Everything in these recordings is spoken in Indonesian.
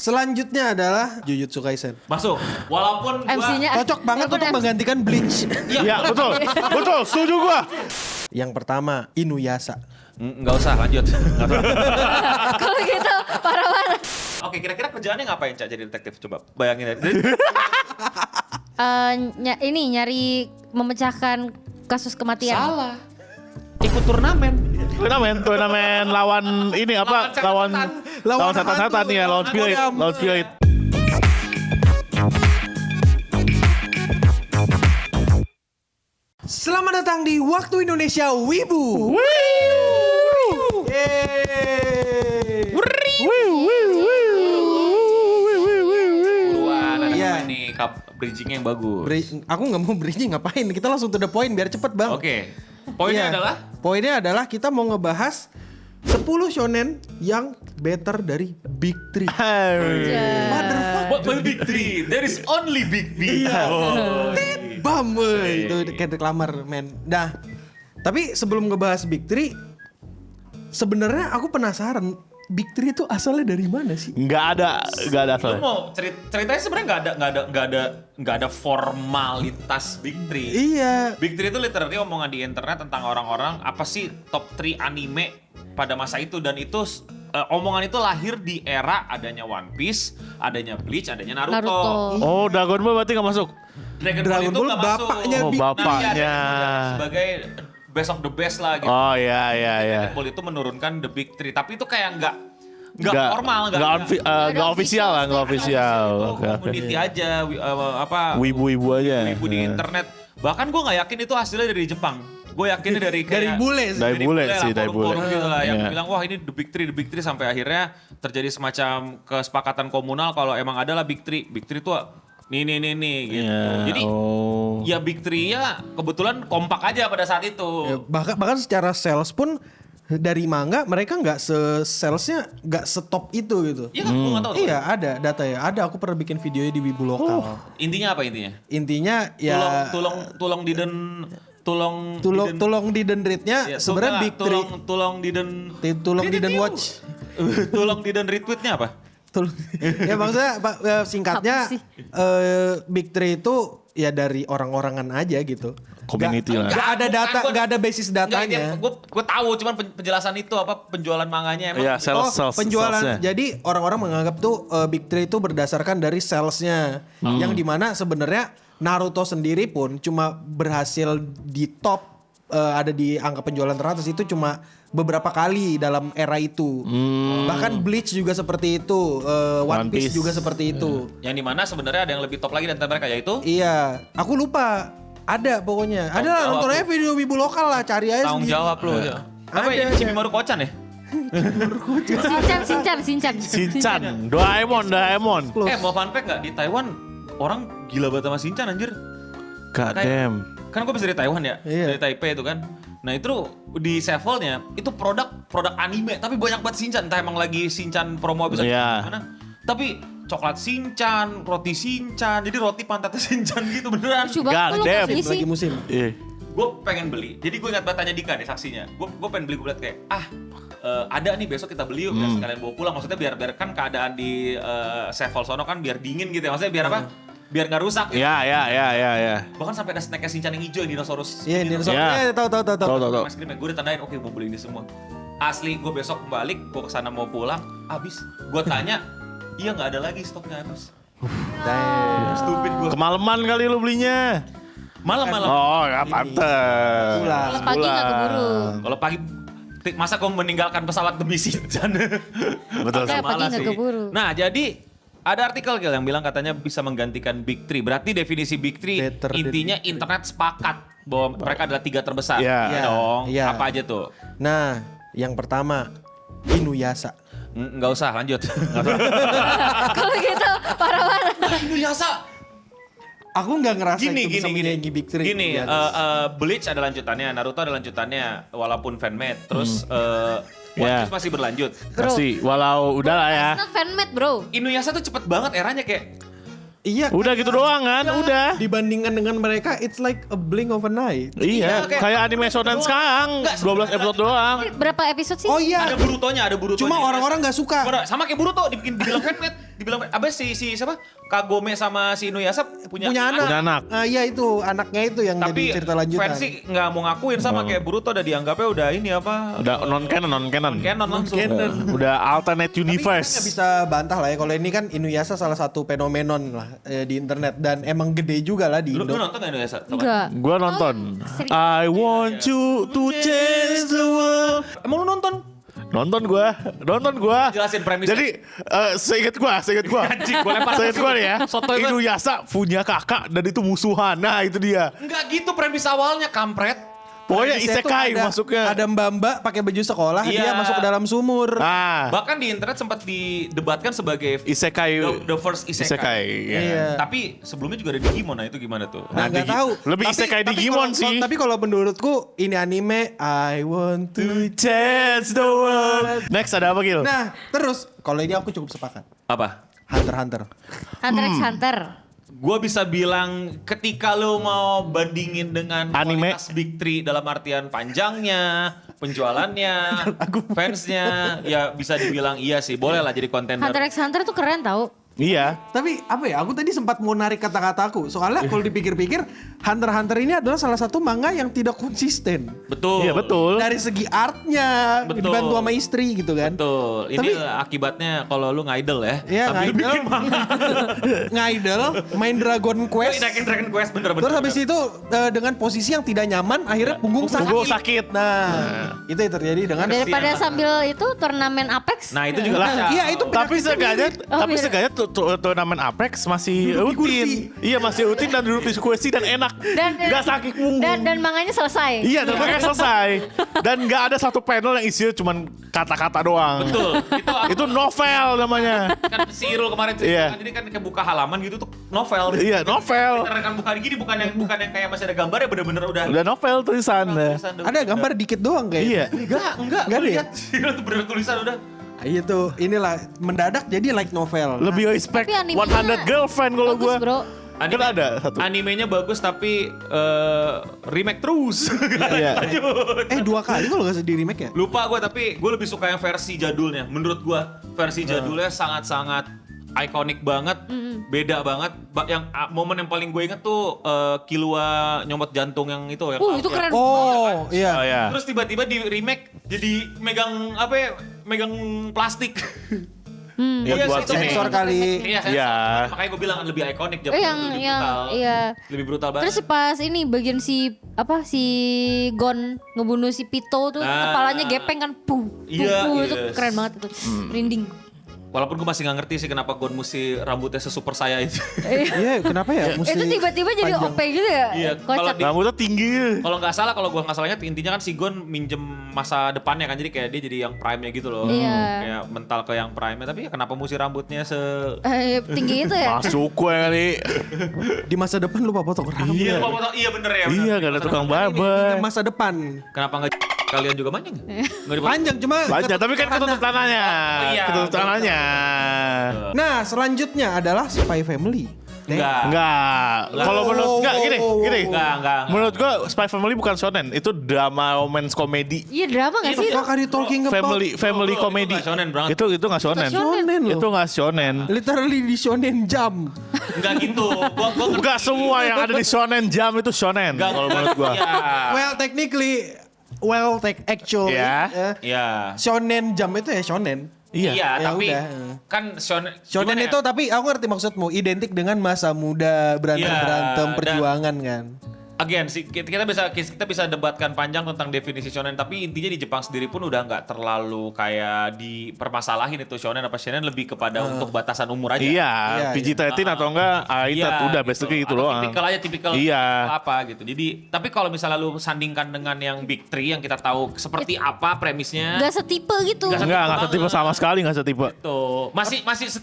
Selanjutnya adalah Jujutsu Kaisen. Masuk. Walaupun gua MC-nya Cocok banget untuk menggantikan Bleach. Iya betul, betul, setuju gua. Yang pertama Inuyasha. nggak usah lanjut. Kalau gitu parah-parah. Oke, kira-kira kerjaannya ngapain Cak jadi detektif? Coba bayangin aja. Ini nyari memecahkan kasus kematian. Salah. Ikut turnamen. Turnamen lawan ini apa? Lawan setan-setan ya, lawan spirit. Selamat datang di Waktu Indonesia Wibu. Yeay. Buruan, ada Iya. apa nih bridging yang bagus. Aku nggak mau bridging, ngapain? Kita langsung to the point biar cepet bang. Oke. Poinnya Iya. adalah Poinnya adalah kita mau ngebahas 10 shonen yang better dari Big Three. what will big three? There is only big B. Oh. Bam, itu kayak reklamar men. Nah, tapi sebelum ngebahas Big Three, sebenarnya aku penasaran Big Three itu asalnya dari mana sih? Nggak ada Lu asalnya. mau ceritanya sebenarnya nggak ada formalitas Big Three. Iya. Big Three itu literally omongan di internet tentang orang-orang apa sih top 3 anime pada masa itu, dan itu omongan itu lahir di era adanya One Piece, adanya Bleach, adanya Naruto. Oh, Dragon Ball berarti nggak masuk. Dragon Dragon Ball itu Ball nggak masuk. bapaknya Oh, Big- bapaknya. Nah, iya, Dragon Ball sebagai best of the best lah gitu. Oh iya. Dragon Ball itu menurunkan the Big Three, tapi itu kayak nggak formal, nggak official lah, nggak official. Itu Oke. community aja, Wibu-wibu aja. wibu di internet. Bahkan gue nggak yakin itu hasilnya dari Jepang. Gue yakinnya dari kayak bule sih. Dari bule sih, dari bule. forum gitu lah, yang Iya. bilang wah ini the Big Three sampai akhirnya terjadi semacam kesepakatan komunal kalau emang adalah Big Three itu nih gitu. Iya, Jadi oh. ya Big Three ya kebetulan kompak aja pada saat itu. Ya, bahkan secara sales pun dari manga mereka nggak salesnya nggak setop itu gitu. Iya kan, gue nggak tahu. tuh. Iya ada data ya, ada aku pernah bikin videonya di Wibu lokal. Intinya apa intinya? Intinya ya Tulong didn't read-nya Ya, sebenarnya Big Three. Tulong Didn't watch. Tulong didn't retweetnya apa? Ya maksudnya singkatnya Apa sih? Big Three itu ya dari orang-orangan aja gitu. Community lah. Gak ada data, gak ada basis datanya. Gue tahu, cuman penjelasan itu apa penjualan manganya emang. Iya, sales. Penjualan. salesnya. Jadi orang-orang menganggap tuh Big Three itu berdasarkan dari salesnya, yang dimana sebenarnya Naruto sendiri pun cuma berhasil di top ada di angka penjualan teratas itu cuma beberapa kali dalam era itu. Bahkan Bleach juga seperti itu, One One Piece Piece. juga seperti itu. Yang dimana sebenarnya ada yang lebih top lagi dari mereka, yaitu Iya, aku lupa. Ada pokoknya. Ada lah, jawab nonton aja lu. video Wibu lokal lah, cari aja tanggung sendiri. jawab lo. Apa Ada, ya? ada. Chibimaru Kocan ya? Sinchan. Shinchan, Doraemon. Mau fun fact nggak? Di Taiwan orang gila banget sama Shinchan anjir. God Kayak- damn. Kan gue bisa dari Taiwan ya, Iya. dari Taipei itu kan. Nah itu di Sevelnya itu produk anime, tapi banyak banget Shinchan. Entah emang lagi Shinchan promo habis Iya. gimana. Tapi coklat Shinchan, roti Shinchan, jadi roti pantatnya Shinchan gitu beneran. Lucu banget lu Goddamn. kasih sih. Lagi musim. Iya. Gue pengen beli, jadi gue ingat banget tanya Dika nih saksinya. Gue pengen beli, gue liat kayak ada nih besok kita beli yuk, biar sekalian bawa pulang. Maksudnya biar kan keadaan di Sevel sono kan biar dingin gitu ya. Maksudnya biar apa? Biar nggak rusak. Gitu. Ya. Bahkan sampai ada snacknya Shinchan yang hijau, yang dinosaurus. Iya, dinosaurus. Iya. Tahu. Tahu. Mas Krim, gue udah tandain, oke gue beli ini semua. Asli, gue besok balik, gue kesana mau pulang, habis. Gue tanya, iya nggak ada lagi stoknya habis. Stupid gue. Kemalaman kali lu belinya. Malam-malam. Oh, ya pantes. Kalau pagi nggak keburu. Kalau pagi, masa gue meninggalkan pesawat demi Shinchan? Betul. Kayak pagi nggak keburu. Nah, jadi ada artikel Gil yang bilang katanya bisa menggantikan Big Three. Berarti definisi Big Three Better intinya internet sepakat bahwa mereka adalah 3 terbesar. Iya. Iya dong. Iya. Apa aja tuh? Nah, yang pertama Inuyasha. Nggak usah, lanjut. Kalau gitu parah-parah. Inuyasha. Aku nggak ngerasa Gini, itu bisa menyaingi Big Three. Gini, di atas. Bleach ada lanjutannya, Naruto ada lanjutannya, walaupun fanmade. Terus One Ya. Piece masih berlanjut. Kasih, walau udah lah ya. It's not fanmade bro. Inuyasha tuh cepet banget eranya kayak. Iya. Udah gitu doang kan, udah. Dibandingkan dengan mereka, it's like a blink of an eye. Iya, kayak- kayak anime shonen sekarang, 12 episode doang. Berapa episode sih? Oh iya. Ada Borutonya. Cuma orang-orang nggak suka. Sama kayak Boruto dibilang fanmade. dibilang abis si siapa? Kagome sama si Inuyasha punya Punya anak. Punya anak. Iya itu anaknya itu yang Tapi jadi cerita lanjutan. fans sih nggak mau ngakuin sama kayak Boruto udah dianggapnya udah ini apa? Udah non canon. Canon langsung. Udah alternate Tapi kita universe. nggak bisa bantah lah ya kalau ini kan Inuyasha salah satu fenomenon lah di internet dan emang gede juga lah di Lu Indo. nonton gak Inuyasha? Tau kan? Enggak. Gua nonton. Sering. I want you to change the world. Emang lu nonton? Nonton gua. Jelasin premisnya. Jadi seinget gua. Anjing, gua lempar Seinget gua nih ya. Sotoy banget. Inuyasha punya kakak dan itu musuhan. Nah itu dia. Enggak gitu premis awalnya kampret. Pokoknya Premisnya tuh isekai ada- masuknya. Ada mbak-mbak pakai baju sekolah Iya. dia masuk ke dalam sumur. Ah, Bahkan di internet sempat didebatkan sebagai isekai. the first isekai. Ya. Iya. Tapi sebelumnya juga ada Digimon, nah itu gimana tuh? Nah, nggak tahu. Lebih isekai Digimon sih. Tapi kalau menurutku ini anime I want to. Change the world. Next ada apa Gil? Nah, terus kalau ini aku cukup sepakat. Apa? Hunter x Hunter. Hunter x Hunter. Gue bisa bilang ketika lo mau bandingin dengan Anime. kualitas Big Three dalam artian panjangnya, penjualannya, fansnya, ya bisa dibilang iya sih, boleh lah jadi kontender. Hunter x Hunter tuh keren tau. Iya. Tapi apa ya? Aku tadi sempat mau narik kata-kataku. Soalnya kalau dipikir-pikir Hunter x Hunter ini adalah salah satu manga yang tidak konsisten. Betul. Iya betul. Dari segi artnya Betul. dibantu sama istri gitu kan. Betul. Ini Tapi- akibatnya kalau lu ngidol ya. Iya, sambil ngidol. bikin manga. Ngaidel, main Dragon Quest. Naikin Dragon Quest bener-bener. Terus habis itu dengan posisi yang tidak nyaman akhirnya punggung sakit. Punggung sakit. Nah, itu yang terjadi dengan Daripada sambil itu turnamen Apex. Nah itu juga kacau. Iya, itu Tapi seenggaknya, Oh, tapi iya. seenggaknya turnamen Apex masih Duduk di kursi. rutin. Iya masih rutin dan duduk di kursi dan enak. Gak sakit punggung. Dan manganya selesai. Iya, dan mereka selesai. Dan gak ada satu panel yang isinya cuman kata-kata doang. Betul. Itu novel namanya. Kan si Irul kemarin cerita Iya. kan, ini kan kebuka halaman gitu tuh novel. Iya, novel. Kita kan bukan gini bukan yang kayak masih ada gambar ya bener-bener udah. Udah novel tulisan. Tulisan udah. ada gambar dikit doang Iya. kayaknya. Enggak. Nggak ada ya? Itu bener tulisan udah. Itu inilah mendadak jadi like novel. Lebih respect Tapi animenya 100 girlfriend kalau bagus, gue. bro. Kan ada satu. Animenya bagus tapi remake terus. Iya. Dua kali kalau nggak salah di remake ya. Lupa gue tapi gue lebih suka yang versi jadulnya. Menurut gue versi jadulnya sangat-sangat ikonik banget, beda banget. Yang momen yang paling gue inget tuh Killua nyomot jantung yang itu yang Itu keren. Oh, iya. Oh ya. Terus tiba-tiba di remake jadi megang apa ya? Megang plastik. Ya, buat itu sensor megang- kali. Iya, sensor. Iya. Makanya gue bilang lebih ikonik Jepang Yang itu lebih yang brutal. iya. Lebih brutal banget. Terus pas ini bagian si Gon ngebunuh si Pito tuh Nah. kepalanya gepeng kan Iya, itu yes. keren banget itu. Merinding. Walaupun gue masih gak ngerti sih kenapa Gon mesti rambutnya sesuper saya itu. Iya, kenapa ya? Mesti Itu tiba-tiba jadi panjang. OP gitu ya. Iya, kalau Kocak. di- Rambutnya tinggi. Kalau nggak salah, kalau gue nggak salahnya intinya kan si Gon minjem masa depannya kan, jadi kayak dia jadi yang prime-nya gitu loh. Iya. Kayak mental ke yang prime-nya, tapi ya kenapa mesti rambutnya Tinggi itu ya. Masuk gue kali. Di masa depan lupa potong rambut. Iya, iya bener ya. bener. Iya, gak ada tukang Di barber. masa depan. Kenapa nggak kalian juga panjang? Nggak dipotong? Panjang cuma Banyak, tapi kan ketutup tanahnya. Oh, iya. Ketutup tanahnya. Nah, selanjutnya adalah Spy Family. Enggak. Enggak. Kalau menurut enggak gini. Enggak. Menurut gua Spy Family bukan shonen, itu drama romance komedi. Iya drama gak sih? Fuck are you talking about? Family Bro, komedi. itu nggak shonen banget. Itu nggak shonen. Shonen loh. Itu nggak shonen. Literally di Shonen Jump. Enggak gitu. Gua Enggak semua yang ada di shonen jam itu shonen Enggak, kalau menurut gua. Iya. Well, technically, actually, Ya. Iya. Shonen Jump itu ya shonen. Iya, Ya tapi udah. kan shonen Shonen gimana itu ya? tapi aku ngerti maksudmu identik dengan masa muda berantem Iya, dan- perjuangan kan. Again, kita bisa debatkan panjang tentang definisi shonen, tapi intinya di Jepang sendiri pun udah nggak terlalu kayak dipermasalahin itu shonen apa shonen, lebih kepada untuk batasan umur aja. Iya, Iya, PG-13 atau enggak Iya, udah gitu. basically itu Atau doang. tipikal Iya. apa gitu. Jadi, tapi kalau misalnya lu sandingkan dengan yang Big Three yang kita tahu seperti apa premisnya, Gak setipe gitu. Enggak setipe sama sekali, enggak setipe. tuh masih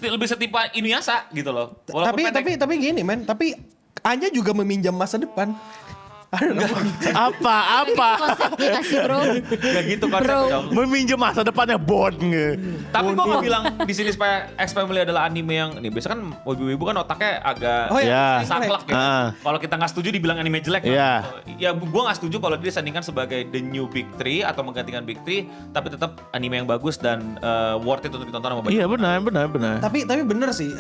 lebih setipe Inuyasha gitu loh. Walaupun Tapi gini men, tapi Anya juga meminjam masa depan. Apa? Konsepnya kasih bro. Gak gitu konsepnya. Meminjam masa depannya Bond. Tapi gue mau bilang di sini supaya X Family adalah anime yang nih biasa kan wibu-wibu kan otaknya agak Oh iya. saklek ya. Kalau kita nggak setuju dibilang anime jelek. Iya. Ya gue nggak setuju kalau dia disandingkan sebagai the new big three atau menggantikan big three, tapi tetap anime yang bagus dan worth it untuk ditonton sama banyak. Iya benar. Tapi bener sih,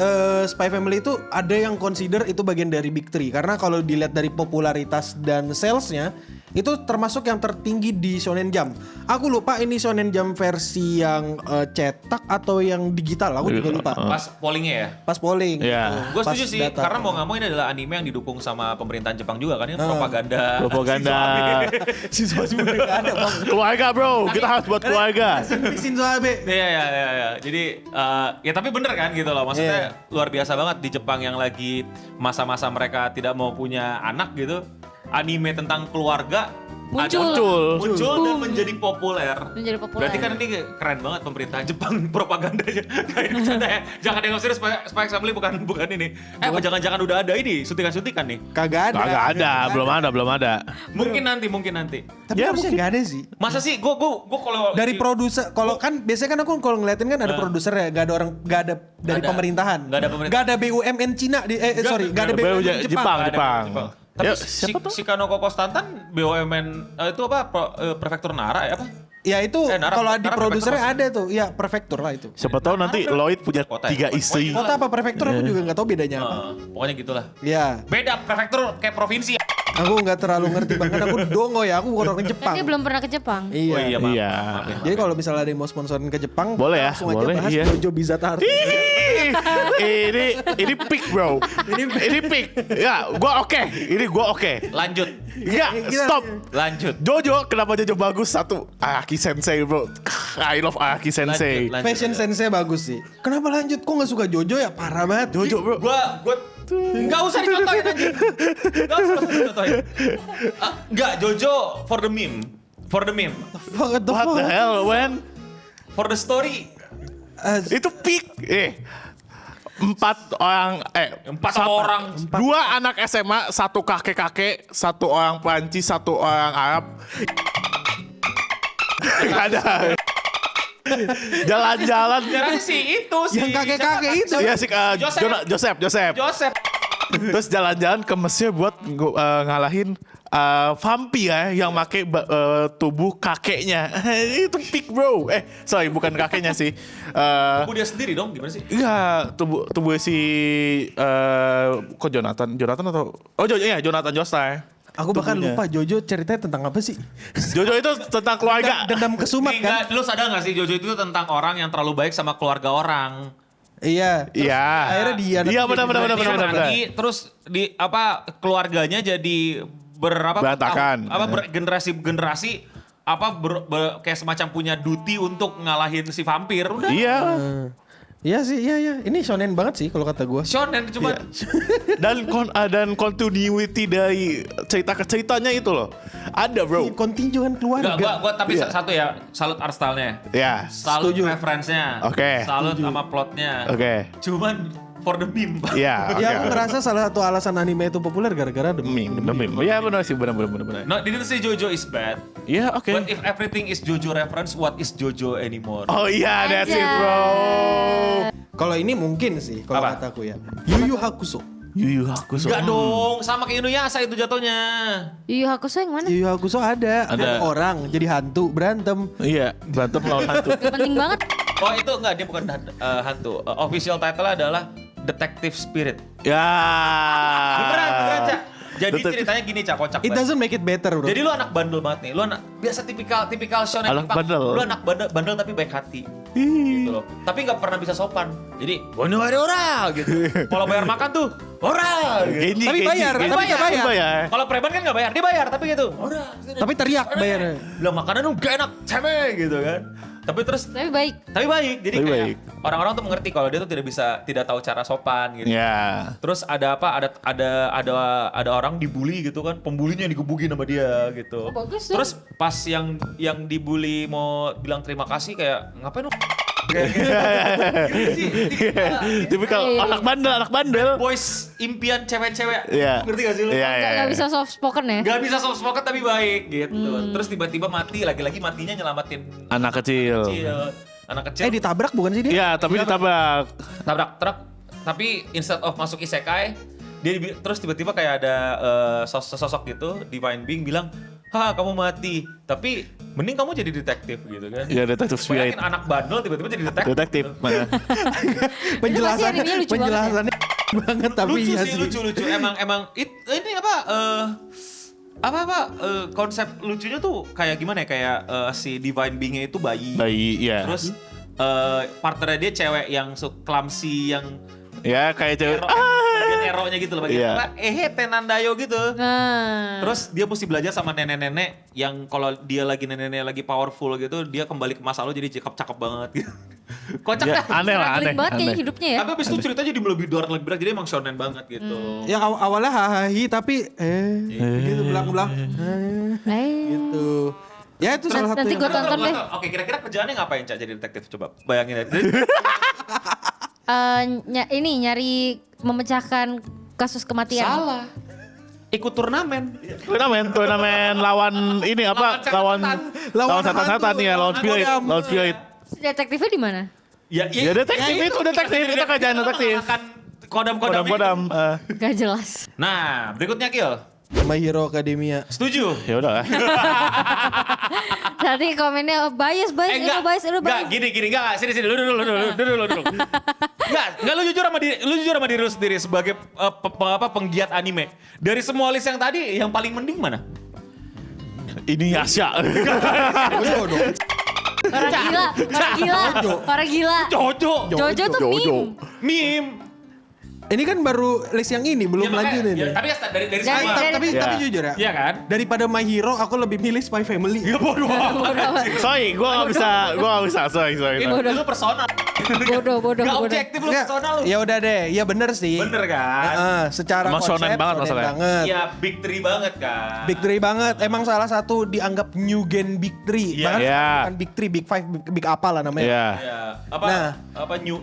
Spy Family itu ada yang consider itu bagian dari Big Three. Karena kalau dilihat dari popularitas dan salesnya, itu termasuk yang tertinggi di Shonen Jump. Aku lupa ini Shonen Jump versi yang cetak atau yang digital, aku juga lupa. Pas pollingnya ya. Pas polling. Iya. gitu. Gue Pas setuju sih, data. karena mau nggak mau ini adalah anime yang didukung sama pemerintahan Jepang juga kan ya, propaganda. Siswa sebenarnya nggak ada bang. Keluarga bro, kita harus buat keluarga. Shinzo Abe. Iya. Jadi ya tapi bener kan gitu loh. Maksudnya luar biasa banget di Jepang yang lagi masa-masa mereka tidak mau punya anak gitu. Anime tentang keluarga Muncul. muncul dan menjadi populer. Menjadi populer. Berarti kan ini keren banget pemerintahan Jepang propagandanya. Kayak bercanda ya. Jangan dianggap serius Spy Family bukan ini. Apa jangan-jangan udah ada ini suntikan-suntikan nih. Kagak ada. Kagak ada, belum ada. Mungkin nanti. Tapi Ya, harusnya mungkin. nggak ada sih. Masa sih gua kalau Dari produser, kalau kan biasanya kan aku kalau ngeliatin kan ada produser ya, nggak ada dari Ada. pemerintahan, Nggak ada pemerintahan. nggak ada BUMN Cina nggak ada BUMN Jepang. Jepang. Tapi Ya, siapa tuh? si Kanoko Konstantan BUMN itu apa prefektur Nara ya apa? Ya itu Nara- kalau di Nara produsernya prefektur ada tuh, ya prefektur lah itu. Siapa tahu nanti Lloyd punya Kota ya? 3 istri. Kota apa prefektur aku juga nggak tahu bedanya apa. Pokoknya gitulah. Ya, Beda prefektur kayak provinsi. aku nggak terlalu ngerti bahkan aku dongo ya, aku bukan orang Kan Jepang. dia belum pernah ke Jepang. Iya. Oh iya, maaf. Iya. Maaf ya. Jadi kalau misalnya ada yang mau sponsorin ke Jepang, Boleh ya, langsung aja boleh, bahas iya. Jojo Bizarre. ini pick bro. Ini pick. Ya, gua oke. Ini gua oke. Lanjut. Ya, stop. Lanjut. Jojo, kenapa Jojo bagus? Satu, Araki Sensei bro. I love Araki Sensei. Lanjut. Fashion sense bagus sih. Kenapa lanjut? Kok nggak suka Jojo ya? Parah banget. Jojo bro. Gua nggak usah dicontohin anjir. Nggak usah dicontohin. Nggak, Jojo for the meme. For the meme. What the What the fuck? hell, man? For the story. Itu pick. 4 orang, Empat orang. 2 anak SMA, 1 kakek-kakek, 1 orang Prancis, 1 orang Arab. Gak ada. Jalan-jalan. Jarang sih itu sih. Yang kakek-kakek itu. Iya sih, Joseph. Joseph. Terus jalan-jalan ke Mesir buat ngalahin vampir ya, yang make tubuh kakeknya. Itu pick bro. Sorry, bukan kakeknya sih. Aku dia sendiri dong, gimana sih? Iya, tubuh si kok Jonathan atau Jonathan Joestar. Aku bahkan Tubuhnya. lupa Jojo ceritanya tentang apa sih? Jojo itu tentang keluarga. Dendam kesumat kan? Lu sadar gak sih Jojo itu tentang orang yang terlalu baik sama keluarga orang. Iya. Iya. akhirnya dia Iya benar. Dia nanti terus di apa keluarganya jadi Berantakan. generasi kayak semacam punya duty untuk ngalahin si vampir. Udah. Iya. Iya sih, iya. Ini shonen banget sih kalau kata gue. Shonen cuma Dan continuity dari cerita ke ceritanya itu loh. Ada bro. Kontinjuan keluarga. gua tapi satu ya, salut art style-nya. Ya. Salut Setuju. reference-nya. Oke. Salut sama plotnya. Oke. Cuman for the meme. Iya. Ya aku ngerasa salah satu alasan anime itu populer gara-gara demi. Meme. Iya benar sih, benar. No, didn't say Jojo is bad. Iya, oke. But if everything is Jojo reference, what is Jojo anymore? Oh iya, that's it bro. Kalau ini mungkin sih kalau Apa? kataku ya. Yu Yu Hakusho. Yu Hakusho. Enggak dong, sama kayak Inuyasha itu jatuhnya. Yu Yu Hakusho yang mana? Yu Yu Hakusho ada orang jadi hantu berantem. Iya, berantem lawan hantu. Gak penting banget. Oh itu enggak, dia bukan hantu. Official title adalah Detective Spirit. Ya. Beneran, Cak. Jadi Betul. ceritanya gini, Cak, kocak It banget. doesn't make it better, bro. Jadi lu anak bandel banget nih. Lu anak biasa tipikal shonen Anak Jepang. bandel. Lu anak bandel tapi baik hati. Gitu loh. Tapi nggak pernah bisa sopan. Jadi, "Bono ada ora" gitu. Kalau bayar makan tuh, "Ora." Gitu. Tapi bayar, tapi nggak bayar. Kalau preman kan nggak bayar, dia bayar tapi gitu. "Ora." Tapi teriak bayarnya. Bilang makanan lu gak enak, ceme gitu kan. Tapi terus Tapi baik. tapi baik. Jadi Tapi kayak baik. orang-orang tuh mengerti kalau dia tuh tidak tahu cara sopan gitu. Ya. Terus ada apa? Ada orang dibully gitu kan, pembulinya digebukin sama dia gitu. Oh, bagus tuh. Terus pas yang dibully mau bilang terima kasih kayak ngapain lu? Kayak gitu. Gitu sih. Tipikal anak bandel. Boys impian cewek-cewek. Iya. Ngerti gak sih lu? Iya, iya. Gak bisa soft spoken ya? Gak bisa soft spoken tapi baik gitu. Terus tiba-tiba mati, lagi-lagi matinya nyelamatin Anak kecil. anak kecil. Ditabrak bukan sih dia? Iya, tapi ditabrak. Tabrak truk, tapi instead of masuk isekai, terus tiba-tiba kayak ada sosok gitu, Divine Being bilang, "Haha, kamu mati, tapi mending kamu jadi detektif," gitu kan. Iya, detektif spirit. Bayangin anak bandel tiba-tiba jadi detektif. Detektif. Penjelasannya animenya lucu banget ya. penjelasannya banget tapi Lucu iya sih, lucu. Emang ini konsep lucunya tuh kayak gimana ya? Kayak si Divine Being-nya itu bayi. Bayi, iya. Terus partnernya dia cewek yang clumsy yang Ya, kayak cewek. bagian ero-nya gitu loh, bagian Iya. apa? Tenandayo gitu. Nah. Terus dia mesti belajar sama nenek-nenek yang kalau dia nenek-nenek lagi powerful gitu, dia kembali ke masa lalu jadi cakep banget gitu. Kocak Ya, dah. aneh lah, Struggling aneh. banget kayaknya aneh. hidupnya ya. Tapi abis itu ceritanya jadi lebih dark, lebih berat, jadi emang shonen banget gitu. Ya awalnya hahaha tapi gitu belang-belang gitu. Ya itu salah satu nanti yang gua tonton deh. Oke, kira-kira kerjaannya ngapain, Cak, jadi detektif? Coba bayangin aja. Ini nyari memecahkan kasus kematian. Salah. Ikut turnamen. Turnamen lawan ini apa? Lawan Lawan setan. setan-setan ya, lawan spirit, Kodam. lawan spirit. Detektifnya di mana? Ya, Ya detektif itu detektif, kita kerjaan detektif. Kodam-kodam itu. Kodam-kodam. Gak jelas. Nah, berikutnya Kill. My Hero Academia. Setuju? Ya udah lah. Nanti komennya bias, lu bias. Enggak, gini, enggak, sini, dulu. Enggak, lu jujur sama diri lu sendiri sebagai penggiat anime. Dari semua list yang tadi, yang paling mending mana? Ini Asia. Jojo dong. Orang gila. Jojo. Jojo tuh Jojo. meme. Meme. Ini kan baru list yang ini belum lanjut ini. Tapi dari Dari- semua. dari- Tapi jujur ya. Iya kan? Daripada My Hero aku lebih milih Spy Family. Ya bodoh amat. Sorry, gue gak bisa. Sorry. Lu personal. Bodoh. Gak objektif lu personal lu. Ya udah deh, ya bener sih. Bener kan? Secara Emang konsep shonen banget masalahnya. banget. Iya, big three banget kan. Big Three banget. Emang salah satu dianggap new gen Big Three. Iya. Bahkan Iya. bukan Big Three, Big Five, Big apa lah namanya. Iya. Iya. Nah.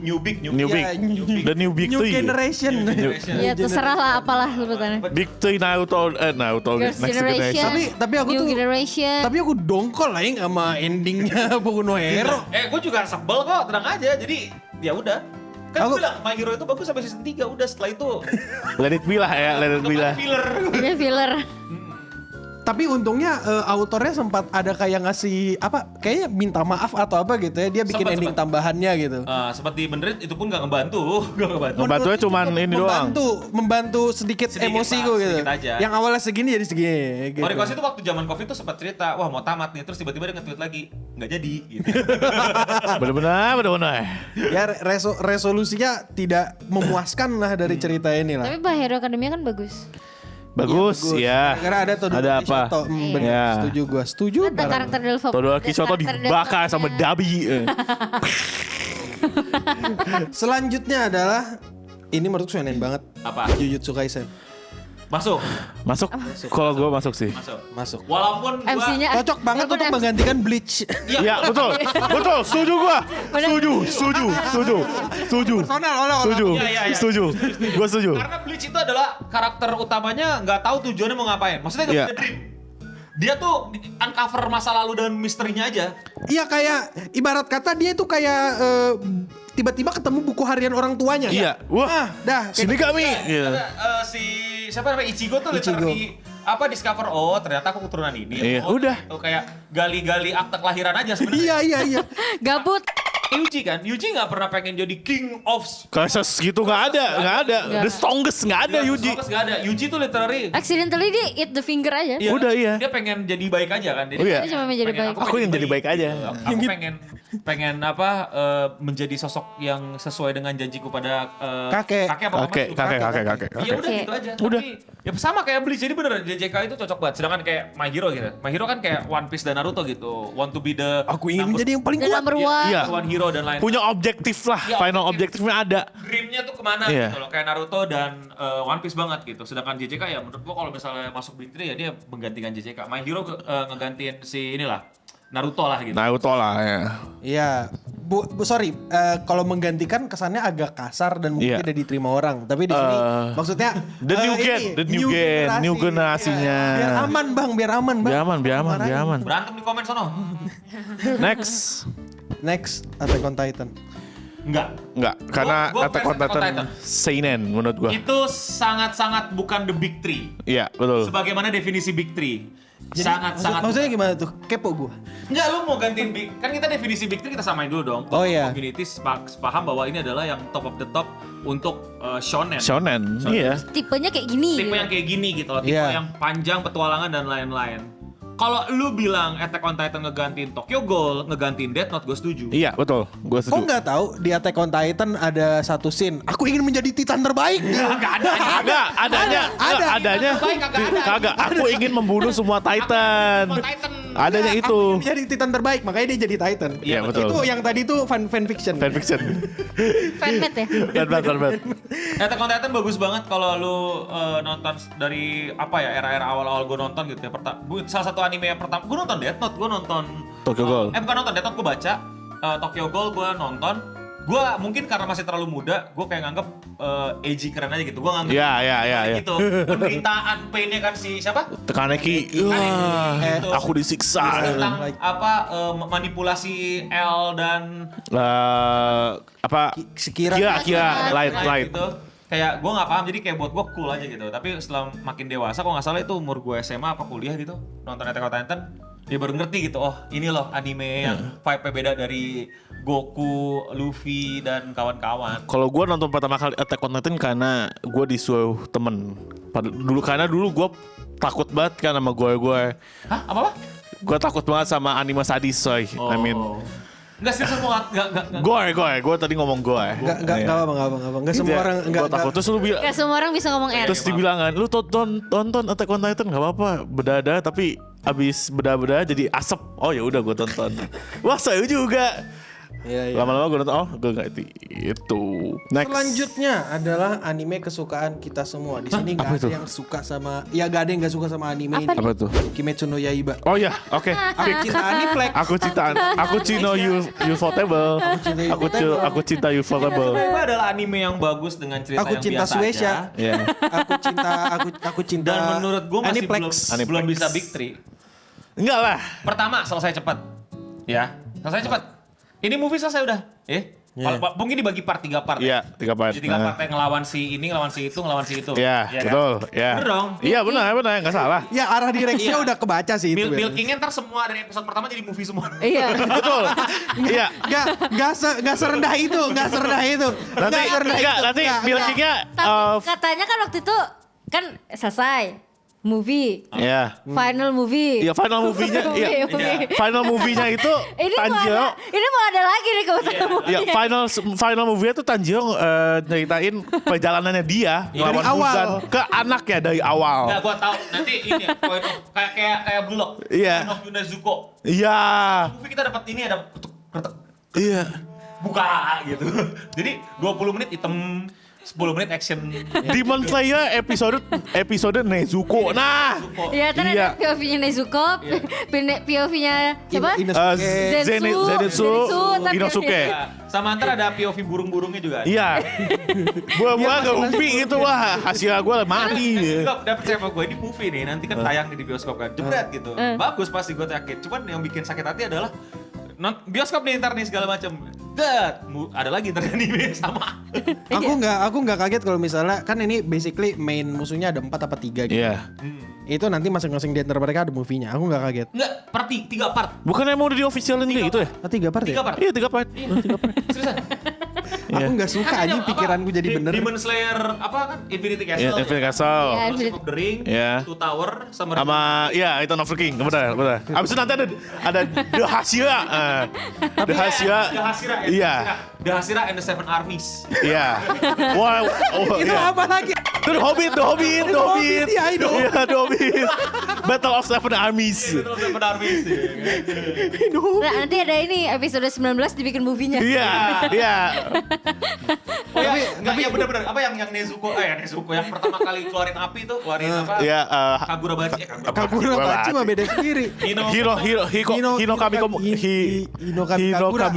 New big. New big. Iya, The new big New three. generation. Ya terserah lah apalah sebutannya. Big three Naruto, Girls next generation. Tapi aku New tuh- generation. Tapi aku dongkol lah ya sama endingnya Boku no Hero. Gue juga sebel kok, tenang aja. Jadi ya udah. Kan Aku- gue bilang My Hero itu bagus sampai season 3, udah setelah itu Let it be lah ya, let it be lah. filler. Ini filler. Tapi untungnya autornya sempat ada kayak ngasih apa? Kayaknya minta maaf atau apa gitu ya. Dia bikin Sempat, ending sempat. tambahannya gitu. Seperti benerin itu pun gak ngebantu. Membantunya cuman Cukup ini doang. membantu sedikit, Sedikit emosiku lah, gitu. sedikit aja. Yang awalnya segini jadi segini gitu. Horikoshi itu waktu zaman Covid tuh sempat cerita, wah mau tamat nih, terus tiba-tiba dia nge-tweet lagi, nggak jadi gitu. Bener-bener. Ya resolusinya tidak memuaskan lah dari cerita ini lah. Tapi My Hero Academia kan bagus. Bagus, ya. Karena ada Todoroki Ada apa? Shoto. Bener, Ya. setuju gua. Setuju Ada banget. karakter development. Todoroki Shoto karakter dibakar sama developmentnya. Dabi. Selanjutnya adalah ini menurutku shonen banget. Apa? Jujutsu Kaisen. Masuk. Masuk. Kalau gue masuk sih. Masuk. Walaupun gua MC-nya Cocok banget untuk menggantikan Bleach. Iya, betul. Betul, setuju gua. Setuju. Personal oleh Setuju. Iya. Setuju. Gua setuju. Karena Bleach itu adalah karakter utamanya nggak tahu tujuannya mau ngapain. Maksudnya nggak Iya. punya dream. Dia tuh uncover masa lalu dan misterinya aja. Iya kayak ibarat kata dia itu kayak tiba-tiba ketemu buku harian orang tuanya. Iya. Wah. Dah. Sini kami. Iya. Ada, si siapa namanya Ichigo tuh literally discover, oh ternyata aku keturunan ini. Iya, Oh, udah. gitu. Kayak gali-gali akte kelahiran aja sebenarnya. Iya. Gabut. Yuji kan, Yuji nggak pernah pengen jadi king of Kasus gitu nggak ada. The strongest nggak ada Yuji. Nggak ada. Yuji tuh literally Accidentally dia eat the finger aja. Iya, Udah, iya. Dia pengen jadi baik aja kan. Jadi Oh, iya. Dia cuma mau jadi baik. Aku yang jadi baik aja. Aku pengen menjadi sosok yang sesuai dengan janjiku pada Kakek. apa Kakek. Iya udah gitu aja. Udah. Tapi ya sama kayak Bleach, jadi bener JJK itu cocok banget. Sedangkan kayak My Hero gitu. My Hero kan kayak One Piece dan Naruto gitu. Want to be the Aku ingin menjadi yang paling The kuat. number one. Iya. one hero dan lain. Punya objektif lah. Iya, Final objektif. objektifnya ada. Dreamnya tuh kemana Iya. gitu loh, kayak Naruto dan One Piece banget gitu. Sedangkan JJK ya menurut gua kalau misalnya masuk Big 3 ya dia menggantikan JJK. My Hero ngegantiin si inilah Naruto lah gitu. Naruto lah ya. Iya, sorry, kalau menggantikan kesannya agak kasar dan mungkin Iya. tidak diterima orang. Tapi di sini maksudnya The new generasinya. Iya. Biar aman bang. Biar aman. Berantem di komen sono. Next, Attack on Titan. Enggak. Karena Gua Attack on fans Attack on Titan seinen menurut gua. Itu sangat-sangat bukan the big three. Iya, betul. Sebagaimana definisi big three. Sangat-sangat. Maksudnya gimana tuh? Kepo gua. Enggak, lu mau gantiin big, kan kita definisi big three kita samain dulu dong. Oh, iya. Community paham bahwa ini adalah yang top of the top untuk shonen. Shonen. Iya. Tipenya kayak gini. Tipe yang kayak gini gitu loh, tipe Iya. yang panjang, petualangan dan lain-lain. Kalau lu bilang Attack on Titan ngegantiin Tokyo Ghoul, ngegantiin Death Note, gue setuju. Iya, betul. Gua Kok setuju. nggak tahu di Attack on Titan ada satu scene. Aku ingin menjadi Titan terbaik. Enggak ada. Adanya. Baik, kagak ada. Kagak. Aku ingin membunuh semua Titan. Attack on Titan. Adanya Aku itu. ingin menjadi Titan terbaik, makanya dia jadi Titan. Iya, betul. Itu yang tadi tuh fan fiction. Fanfiction. Fanmade ya. Fanmade. Attack on Titan bagus banget kalau lu nonton dari apa ya era-era awal-awal gue nonton gitu ya. Salah satu anime yang pertama gue nonton Death Note, gue nonton Tokyo Ghoul. bukan nonton Death Note, gue baca Tokyo Ghoul gue nonton. Gue mungkin karena masih terlalu muda, gue kayak nganggep edgy keren aja gitu. Gue nganggep Iya. gitu. Penderitaan painnya kan si siapa? Kaneki. Wah, Gitu. aku disiksa. Tentang apa manipulasi L dan Apa? Sekira. Kira light. gitu. Kayak gue nggak paham, jadi kayak buat gue cool aja gitu. Tapi setelah makin dewasa, kok nggak salah itu umur gue SMA apa kuliah gitu, nonton Attack on Titan, dia baru ngerti gitu, oh ini loh anime yang vibe-nya beda dari Goku, Luffy dan kawan-kawan. Kalau gue nonton pertama kali Attack on Titan karena gue disuruh temen. Karena dulu gue takut banget kan sama gue. Hah? Apa? Gue takut banget sama anime sadis, coy. I mean, Enggak sih, semua nggak. gue tadi ngomong gue. Enggak apa. Enggak semua orang Gue takut. Terus lu bilang, Gak semua orang bisa ngomong R. terus dibilang kan, lu tonton Attack on Titan nggak apa-apa, beda-beda tapi abis beda-beda jadi asap. Oh ya udah gue tonton. Wah saya juga. Iya. Lama-lama gue nonton, gue nggak itu. Next. Selanjutnya adalah anime kesukaan kita semua. Di sini Apa nggak itu? ada yang suka sama, ya nggak ada yang nggak suka sama anime ini. Apa tuh? Kimetsu no Yaiba. Oh ya, oke. Aku cinta Aniplex. Aku cinta Ufotable. Aku cinta Ufotable. Itu adalah anime yang bagus dengan cerita Aku yang cinta biasa Suesha. aja. Iya. Aku cinta. Dan menurut gue masih Aniplex. belum bisa big three. Enggak lah. Pertama, selesai cepat. Ya, selesai cepat. Ini movie selesai udah. Mungkin dibagi part 3 part. Iya, 3 part. Jadi 3 part yang ngelawan si ini, ngelawan si itu, ngelawan si itu. Iya, kan? betul. Iya. Bener dong. Iya benar, nggak salah. Ya arah direksinya udah kebaca sih itu. Milkingnya ntar semua dari episode pertama jadi movie semua. Iya. Betul. Iya. Nggak serendah itu. Nanti milkingnya. Tapi katanya kan waktu itu kan selesai movie, Iya. final movie. Iya final movie-nya. Iya. Movie. Final movie-nya itu Tanjiro. Ini mau ada lagi nih kebetulan. Ya final movie-nya tuh Tanjiro nyeritain perjalanannya dia ngelawan Dari awal. Muzan ke anaknya dari awal. Nggak, gua tahu. Nanti ini kayak Blue Lock. Iya. Point of View Nezuko. Iya. Movie kita dapat ini ada Iya. buka gitu. Jadi 20 menit item, 10 menit action. Demon Slayer episode Nezuko. Nah. Iya, kan Iya. ada POV-nya Nezuko, POV-nya siapa? Zenitsu, tapi- Inosuke. Ya, sama ntar ada POV burung-burungnya juga. Iya. Gua gak umpi gitu, wah hasil gua mati. Udah percaya sama gue, ini movie nih, nanti kan tayang di bioskop kan, jebret gitu. Bagus pasti gue yakin, cuman yang bikin sakit hati adalah bioskop nih ntar nih segala macam. Ada lagi ntar anime sama. Aku nggak kaget kalau misalnya kan ini basically main musuhnya ada 4 apa 3 gitu. Iya. Itu nanti masing-masing di antara mereka ada movie-nya. Aku nggak kaget. Enggak, per 3 part. Bukan emang udah di officialin kayak gitu ya? 3 part 3 ya? part. Iya 3 part. Seriusan. Aku nggak suka Kan aja ada pikiranku jadi bener. Demon Slayer apa kan? Infinity Castle. Iya, Infinity Castle. Iya. Worship of the Ring, Iya. Two Tower, sama Iya, itu of the King, benar. Abis itu nanti ada The Hashira. The Hashira. The Hashira and the Seven Armies. Iya. Wow. Itu Iya. apa lagi? The Hobbit. ya, itu. Iya, The Hobbit. Battle of Seven Armies. Betul benar sih. Nah, nanti ada ini episode 19 dibikin movie-nya. Iya. Oh ya, enggak ya benar-benar apa yang Nezuko yang pertama kali keluarin api itu, keluarin apa? Iya, Kagurabachi. Kagurabachi mah beda sendiri. Hinokami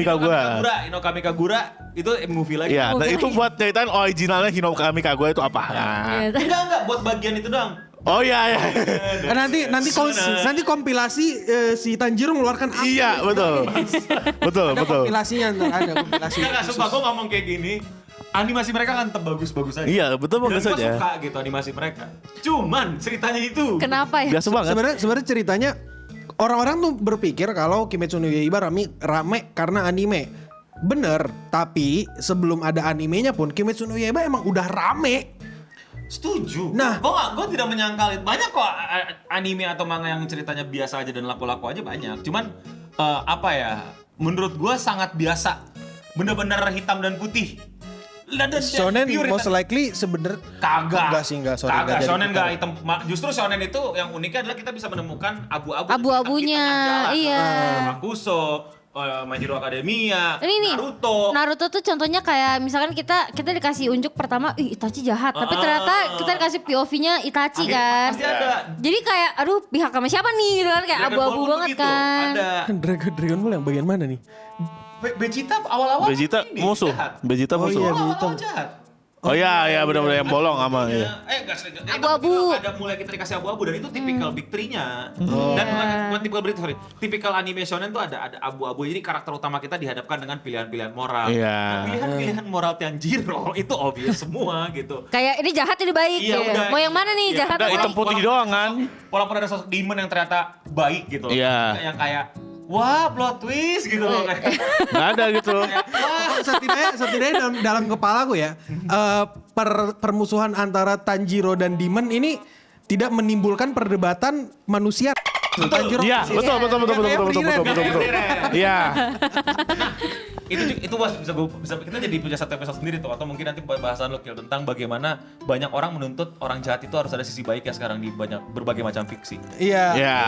Kagura. Hinokami Kagura itu movie lagi. Iya, nah itu buat ceritain originalnya Hinokami Kagura itu apa. Iya. Enggak buat bagian itu doang. Oh iya. Nanti kompilasi si Tanjiro mengeluarkan apa? Iya, betul. Kompilasinya ntar ada kompilasi. Enggak sumpah gue ngomong kayak gini. Animasi mereka kan tetap bagus-bagus aja. Iya, betul Dan bagus gue aja. suka gitu animasi mereka. Cuman ceritanya itu. Kenapa ya? Biasa banget. Sebenarnya ceritanya orang-orang tuh berpikir kalau Kimetsu no Yaiba rame karena anime. Bener, tapi sebelum ada animenya pun Kimetsu no Yaiba emang udah rame. Setuju. Nah. gue tidak menyangkal itu. Banyak kok anime atau manga yang ceritanya biasa aja dan laku-laku aja banyak. Cuman apa ya? Menurut gue sangat biasa. Bener-bener hitam dan putih. Shonen most likely sebenernya Kagak. Enggak, sorry. Kagak, jadi shonen gitu. enggak hitam. Justru shonen itu yang uniknya adalah kita bisa menemukan abu-abu. Abu-abunya, iya. Hakusho, My Hero Academia, Ini nih, Naruto. tuh contohnya kayak misalkan kita dikasih unjuk pertama, Itachi jahat, tapi ternyata kita dikasih POV-nya Itachi kan. Pasti ada. Jadi kayak aduh pihak sama siapa nih gitu kan kayak Dragon abu-abu Ball pun banget begitu, kan. Ada. Dragon Ball yang bagian mana nih? Vegeta awal-awal Vegeta ini musuh. jahat. Vegeta Oh musuh. iya. Awal-awal jahat. Oh iya, benar-benar yang bolong sama ya. Enggak Abu-abu. Ada mulai kita dikasih abu-abu dan itu tipikal Big Three-nya. Dan bukan tipikal berita, sorry. Tipikal anime shonen tuh ada abu-abu. Jadi karakter utama kita dihadapkan dengan pilihan-pilihan moral. Iya. Nah, pilihan-pilihan moral Tanjiro itu obvious semua gitu. Kayak ini jahat ini baik Iya, gitu. udah. Mau yang mana nih Iya, jahat udah, apa hitam baik? putih doang kan. Walaupun ada sosok demon yang ternyata baik gitu. Iya. Yang kayak wah plot twist gitu loh kayak. Nggak ada gitu. Wah, setidaknya dalam kepala gue ya, permusuhan antara Tanjiro dan Demon ini tidak menimbulkan perdebatan manusia. Tanjiro Iya, manusia. betul. Iya. itu bisa kita jadi punya satu episode sendiri tuh, atau mungkin nanti bahasan lo Kil, tentang bagaimana banyak orang menuntut orang jahat itu harus ada sisi baik ya sekarang di berbagai macam fiksi. Iya. Iya.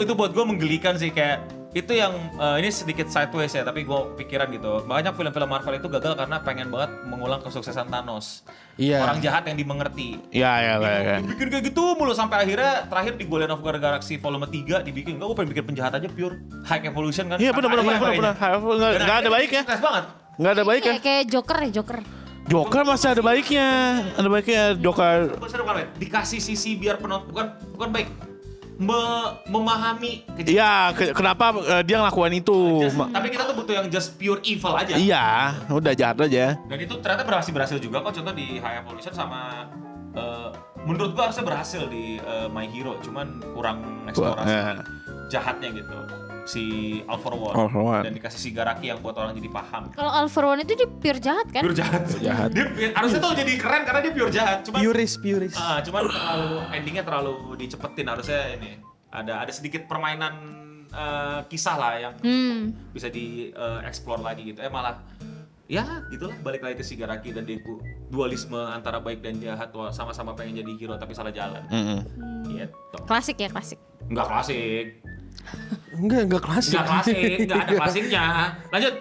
Itu buat gue menggelikan sih, kayak itu yang ini sedikit sideways ya, tapi gue pikiran gitu. Banyak film-film Marvel itu gagal karena pengen banget mengulang kesuksesan Thanos. Iya. Orang jahat yang dimengerti. Iya. Bikin kayak gitu mulu sampai akhirnya terakhir di Guardian of the Galaxy volume 3 dibikin, enggak, gue pengen bikin penjahat aja pure high evolution kan. Iya, benar. Nggak ada baiknya. Stres banget. Nggak ada baiknya. Kayak Joker. Joker masih ada baiknya. Ada baiknya Joker. Seru banget. Dikasih sisi biar penonton bukan baik. Memahami kejadian. Iya, kenapa dia ngelakuin itu? Tapi kita tuh butuh yang just pure evil aja. Iya, udah jahat aja. Dan itu ternyata berhasil juga kok, contoh di High Evolution sama menurut gua harusnya berhasil di My Hero, cuman kurang eksplorasi jahatnya gitu. Si All for One. Dan dikasih Shigaraki yang buat orang jadi paham. Kalau All for One itu dia pure jahat kan? Pure jahat. Dia harusnya tuh jadi keren karena dia pure jahat. Cuman Puris. cuman endingnya terlalu dicepetin. Harusnya ini ada sedikit permainan kisah lah yang bisa dieksplor lagi gitu. Malah ya gitulah, balik lagi ke Shigaraki dan Deku. Dualisme antara baik dan jahat, sama-sama pengen jadi hero tapi salah jalan. Gitu. Klasik. Enggak klasik. Enggak klasik. Enggak ada klasiknya. Lanjut.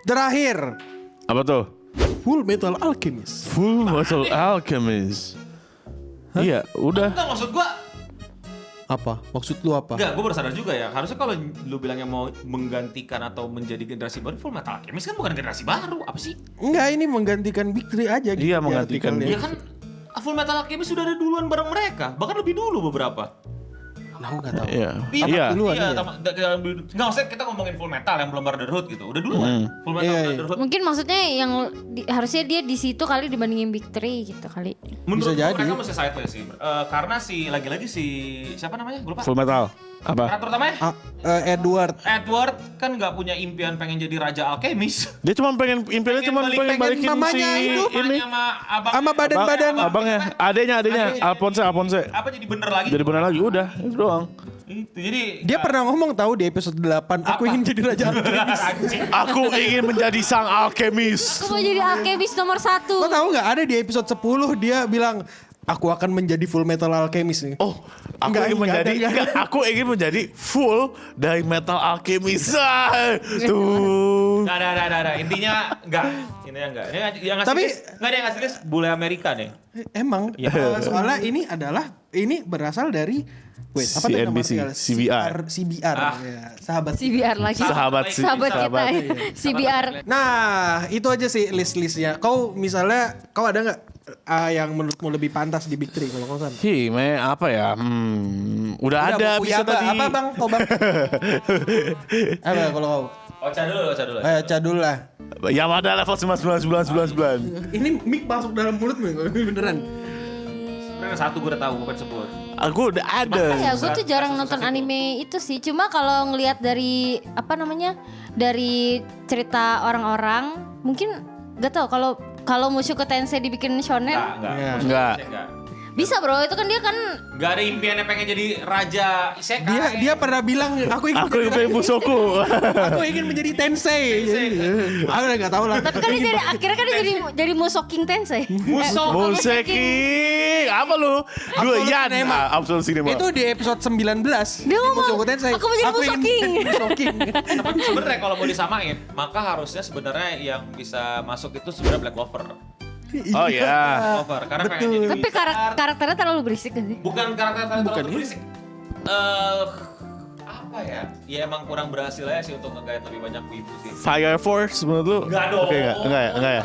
Terakhir, Apa tuh? Full Metal Alchemist. Full Metal Alchemist. Iya, udah. Enggak, maksud gua Apa? Maksud lu apa? enggak, gua baru sadar juga ya. Harusnya kalau lu bilangnya mau menggantikan atau menjadi generasi baru, Full Metal Alchemist kan bukan generasi baru. Apa sih? Enggak, ini menggantikan Big Three aja gitu. Iya, menggantikan. Ya kan Full Metal Alchemist sudah ada duluan bareng mereka. Bahkan lebih dulu beberapa. Nah, aku nggak tahu. Iya. Iya, duluan, iya. Enggak, maksudnya kita ngomongin Full Metal yang belum Brotherhood gitu. Udah duluan. Full Metal Iya, iya. Brotherhood. Mungkin maksudnya yang harusnya dia di situ kali dibandingin Big Three gitu kali. Menurut Bisa gua jadi. mereka mesti sideways sih. Karena lagi-lagi siapa namanya? Gue lupa. Full Metal. Apa? Karakter utamanya Edward kan nggak punya impian pengen jadi raja alkemis. Dia cuma pengen pengen balikin mamanya si itu. ini. sama badan-badan. Abangnya, adanya Alphonse. Apa jadi bener lagi? Jadi benar lagi udah, itu doang. Itu jadi Dia pernah ngomong tahu di episode 8, aku ingin jadi raja alkemis. Anjing. Aku ingin menjadi sang alkemis. Aku mau jadi alkemis nomor 1. Kau tahu nggak ada di episode 10 dia bilang aku akan menjadi full metal alkemis nih. Oh, aku ingin menjadi full dari metal alkemis. Tuh. Nggak ada. Intinya enggak. Yang ngasih Tapi nggak ada yang ngasih list bule Amerika nih. Emang soalnya ini berasal dari apa tuh nama CNBC, serial? CBR. Ya, sahabat. CBR lagi. Sahabat kita. CBR. Nah, itu aja sih list-listnya. Kau misalnya ada nggak yang menurutmu lebih pantas di Big Three kalau kau sana? Apa ya? Udah ada bisa apa, tadi. apa bang? Kau bang? Apa kalau kau? Ocha dulu. Ocha dulu lah. Yamada level 99. Ini mic masuk dalam mulutmu beneran. Sebenarnya satu gue udah tahu, bukan sebut. Aku udah ada. Ya gue tuh jarang nonton anime itu sih. Cuma kalau ngelihat dari dari cerita orang-orang, mungkin gak tau kalau Mushoku Tensei dibikin shonen Enggak. bisa bro. Itu kan dia kan Gak ada impiannya pengen jadi raja isekai. Dia pernah bilang aku ingin pengen Mushoku. aku ingin menjadi Tensei. Aku udah nggak tahu lah. tapi kan dia jadi akhirnya kan dia jadi Mushoking Tensei. Museki. Apa lu? Dua Yan. Absolute Cinema. Itu di episode 19. Dia ngomong, Mushoku Tensei. aku mau jadi Mushoking. Mushoking. Tapi sebenarnya kalau mau disamain, maka harusnya sebenarnya yang bisa masuk itu sebenarnya Black Clover. Oh ya. Clover karena pengen jadi Tapi karakternya terlalu berisik kan sih? bukan karakter terlalu berisik. Apa ya? Ya emang kurang berhasil aja sih untuk nge-guide lebih banyak wibu sih. Fire Force menurut lu? Enggak dong. Oke, enggak ya.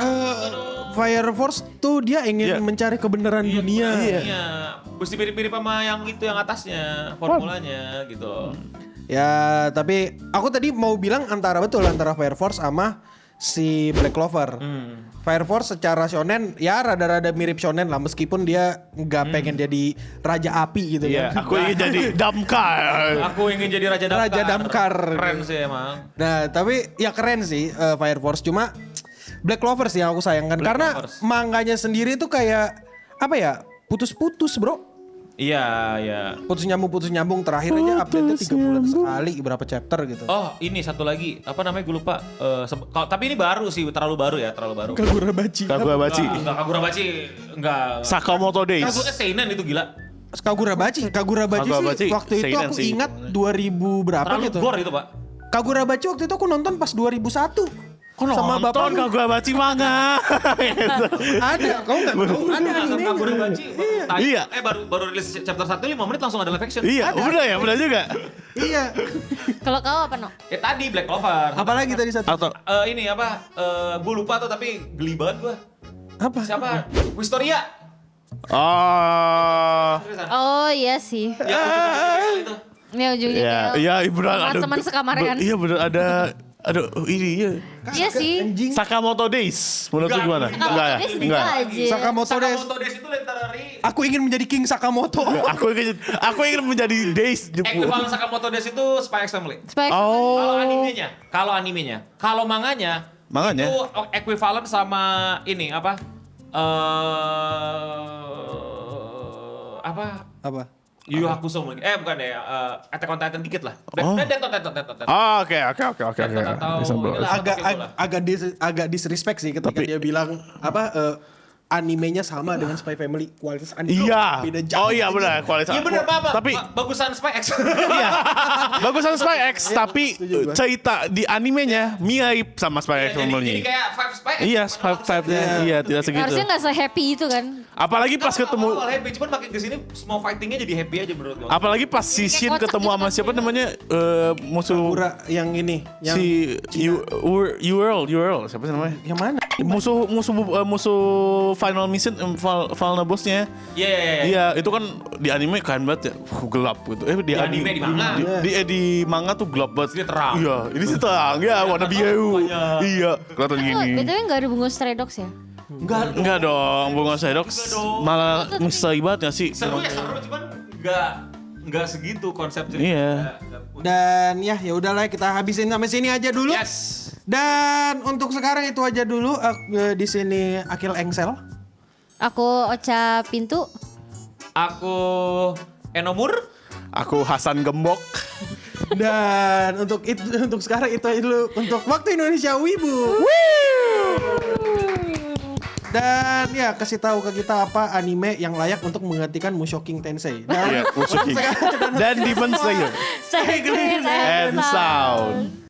Fire Force tuh dia ingin mencari kebenaran dunia. Iya. Mesti mirip-mirip sama yang itu yang atasnya, formulanya gitu. Ya, tapi aku tadi mau bilang antara Fire Force sama si Black Clover. Fire Force secara shonen ya rada-rada mirip shonen lah meskipun dia nggak pengen jadi raja api gitu Iya, kan. aku ingin jadi Damkar. Aku ingin jadi Raja Damkar. Raja Damkar. Keren sih emang. Nah, tapi ya keren sih Fire Force cuma Black Clover sih yang aku sayangkan karena Clovers. manganya sendiri tuh kayak apa ya? Putus-putus, Bro. Iya. Putus nyambung terakhir aja update-nya 3 bulan sekali berapa chapter gitu. Oh, ini satu lagi. Apa namanya gue lupa. Tapi ini baru sih, terlalu baru. Kagurabachi. Kaguabachi. Enggak Kagurabachi, enggak. Sakamoto Days. Seinen itu gila. Kagurabachi Kagurabachi, sih waktu itu seinen aku sih. ingat 2000 berapa Terlalu gitu. gore itu, Pak. Kagurabachi waktu itu aku nonton pas 2001. Kok sama nonton bapak Kaguabachi manga? ada, kau nggak tahu ada animenya. Kagurabachi. Iya. Baru rilis chapter 1 5 menit langsung ada live action. Iya, bener juga. Iya. Kalau kau apa no? Tadi Black Clover. Apalagi tadi satu? Atau Ini apa? Gue lupa tuh tapi geli banget gue. Apa? Siapa? Wistoria. Seriusan. Oh iya sih. Ya, ujung-ujungnya itu. Ya ujungnya kayak iya bener ada. teman sekamaran. Iya bener ada ini ya. Iya sih. Anjing. Sakamoto Days menurut lu Enggak, gimana? Sakamoto Enggak ya? Days Enggak. enggak aja. Sakamoto Days. Sakamoto Days itu literary Aku ingin menjadi King Sakamoto. Aku ingin menjadi Days Equivalent Sakamoto Days itu Spy X Family. Spike. Kalau animenya, kalau manganya itu equivalent sama ini apa? Apa? Yu Yu Hakusho mungkin. Bukan deh, Attack on Titan dikit lah. Death on Titan. Oke. Agak disrespect sih ketika dia bilang apa animenya sama dengan Spy Family, kualitas anime Iya. beda jauh. Oh iya benar kualitas. Iya bener Pak. Tapi Bagusan Spy X. iya. Bagusan Spy X tapi cerita di animenya mirip sama Spy X Jadi Family. kayak Five Spy X. Iya, vibe-nya. Iya, tidak segitu. Harusnya nggak se-happy itu kan. Apalagi pas ketemu Awal happy, cuman makin kesini semua fightingnya jadi happy aja menurut gue. apalagi pas si Shin kocak ketemu gitu sama kan. siapa namanya musuh Pura yang ini, yang si URL siapa sih namanya? yang mana? Musuh final mission final bossnya. Iya. Iya, itu kan di anime keren banget ya. Gelap gitu. Di anime, di manga. Di manga tuh gelap banget. Ini terang. Iya, ini sih terang. Ya, warna biru. Iya, kelihatan gini. BTW nggak ada bunga Stray Dogs ya? Enggak dong, Bunga Stray Dogs malah misteri banget gak sih? Seru cuman nggak segitu konsep cerita. Iya. Dan ya udahlah kita habisin sampai sini aja dulu. Yes. Dan untuk sekarang itu aja dulu. Di sini Akil Engsel. Aku Ocha Pintu. Aku Enomur. Aku Hasan Gembok. Dan untuk sekarang itu aja dulu untuk Waktu Indonesia Wibu. Dan ya kasih tahu ke kita apa anime yang layak untuk menggantikan Mushoking Tensei. Dan Iya, Mushoking. Dan Demon Slayer. Stay clean And sound.